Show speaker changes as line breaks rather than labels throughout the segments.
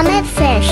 Comet fish.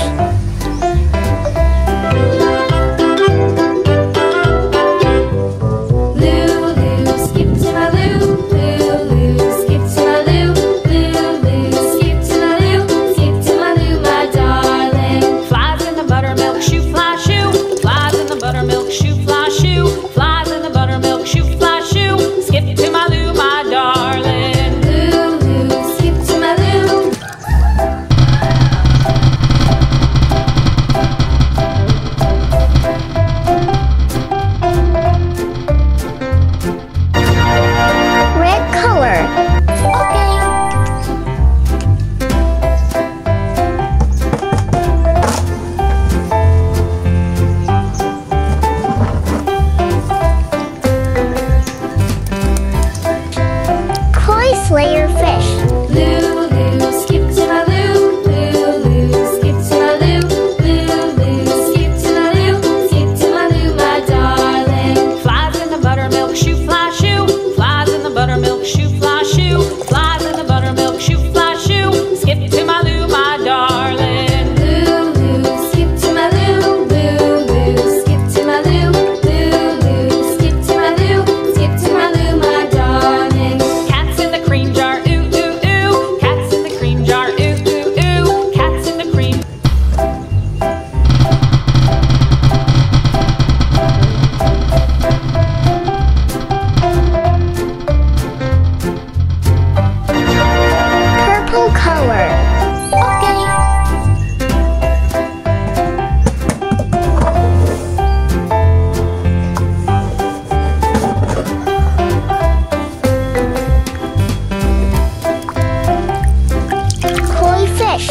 Slayer fish.
Lulu, skip to my loo. Lulu, skip to my loo. Lulu, skip to my loo. Skip to my loo, my darling.
Flies in the buttermilk shoe, fly shoe. Flies in the buttermilk shoe, fly shoe. Flies in the buttermilk shoe, fly shoe. Skip to my loo, my darling.
Lulu, skip to my loo. Lulu, skip to my loo. Lulu, skip to my loo. Skip to my loo, my darling.
Cats in the cream jar, ooh, ooh, ooh. Cats in the cream jar, ooh, ooh, ooh. Cats in the cream.
Purple color. Koi fish.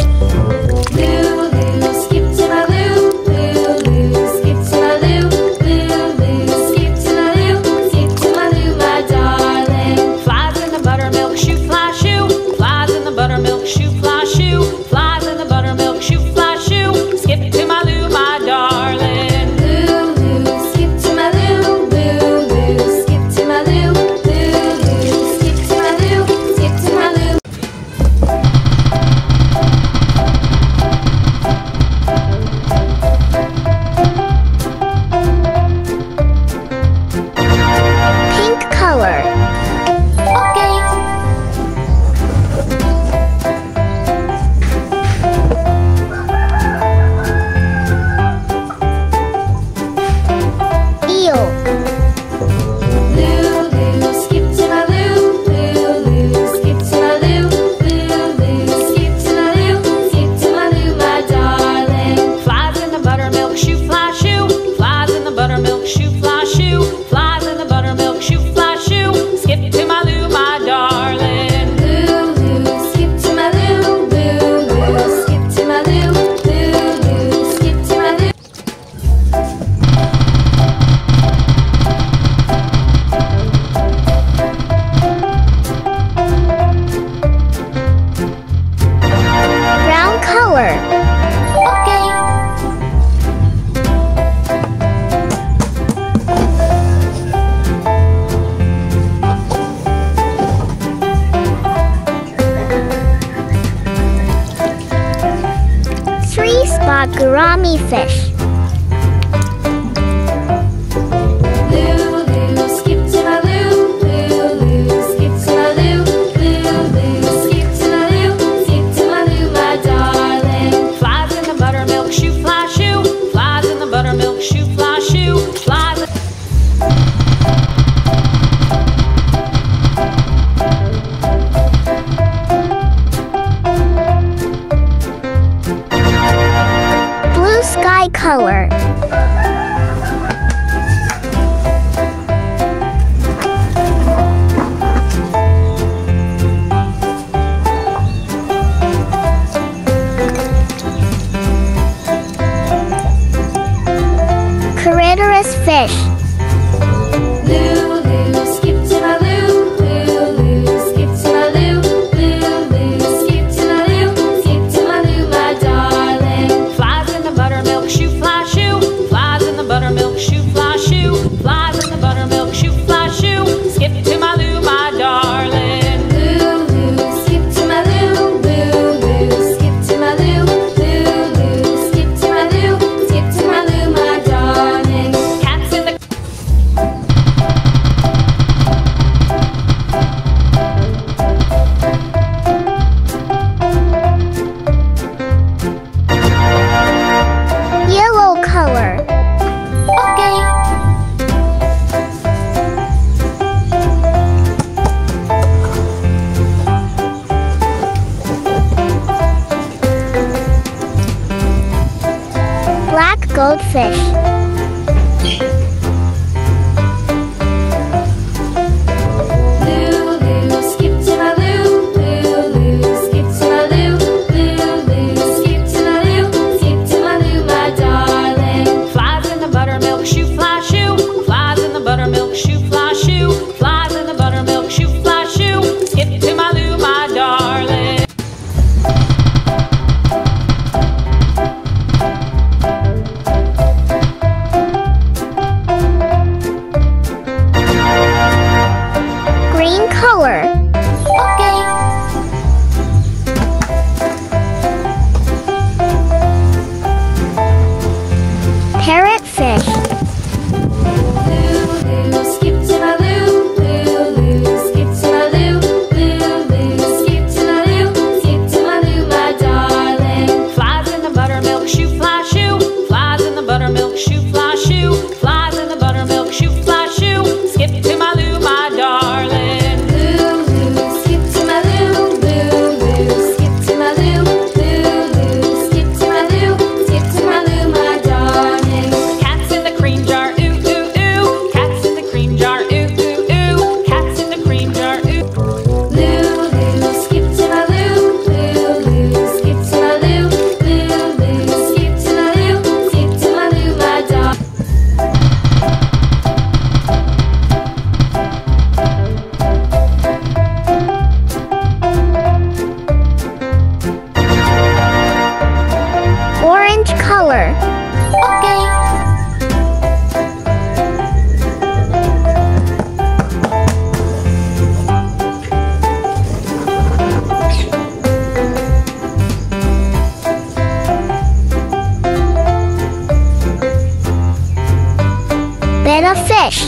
Lulu, skip to my loo. Lulu, skip to my loo. Lulu, skip to my loo. Skip to my loo, my darling.
Flies in the buttermilk shoe, fly shoe. Flies in the buttermilk shoe, fly shoe. Flies in the buttermilk shoe, fly shoe. Skip to my loo, my darling.
Lulu, skip to my loo. Lulu, skip to my loo. Lulu, skip to my loo. Skip to my loo.
Pink color. Eel.
Lulu, skip to my loo. Lulu, skip to my loo. Lulu, skip to my loo. Skip to my loo, my darling.
Flies in the buttermilk shoe, fly shoe. Flies in the buttermilk shoe, fly shoe. Flies in the buttermilk shoe, fly shoe. Skip to my loo, my darling.
Lulu, skip to my loo. Lulu, skip to my loo. Lulu, skip to my loo.
Brown color. Three-spot gourami fish.
Lulu, skip to my loo. Lulu, skip to my loo. Lulu, skip to my loo. Skip to my loo, my darling.
Flies in the buttermilk shoe, fly shoe. Flies in the buttermilk shoe, fly shoe. Flies.
Blue sky color. Corydoras fish.
Lulu, skip to my loo. Lulu, skip to my loo. Lulu, skip to my loo. Skip to my loo, my darling.
Flies in the buttermilk shoe, fly shoe.
Goldfish.
Lulu, skip to my loo. Lulu, skip to my loo. Lulu, skip to my loo. Skip to my loo, my darling.
Flies in the buttermilk shoe, fly shoe. Flies in the buttermilk shoe, fly shoe. Flies in the buttermilk shoe, fly shoe. Skip to my loo, my darling.
Green color.
Okay.
Parrot fish.
Lulu, skip to my loo. Lulu, skip to my loo. Lulu, skip to my loo. Skip to my loo, my darling.
Flies in the buttermilk shoe, fly shoe. Flies in the buttermilk shoe, fly shoe. Flies in the buttermilk shoe, fly shoe. Skip to my loo, my darling.
Lulu, skip to my loo. Lulu, skip to my loo. Lulu, skip to my loo. Skip to my loo, my darling.
Cats in the cream jar, ooh, ooh, ooh. Cats in the cream jar, ooh, ooh, ooh. Cats in the cream jar, ooh.
Lulu, skip to my loo. Lulu, skip to my loo. Lulu, skip to my loo. Skip to my loo, my darling.
Orange color.
Okay.
Betta fish.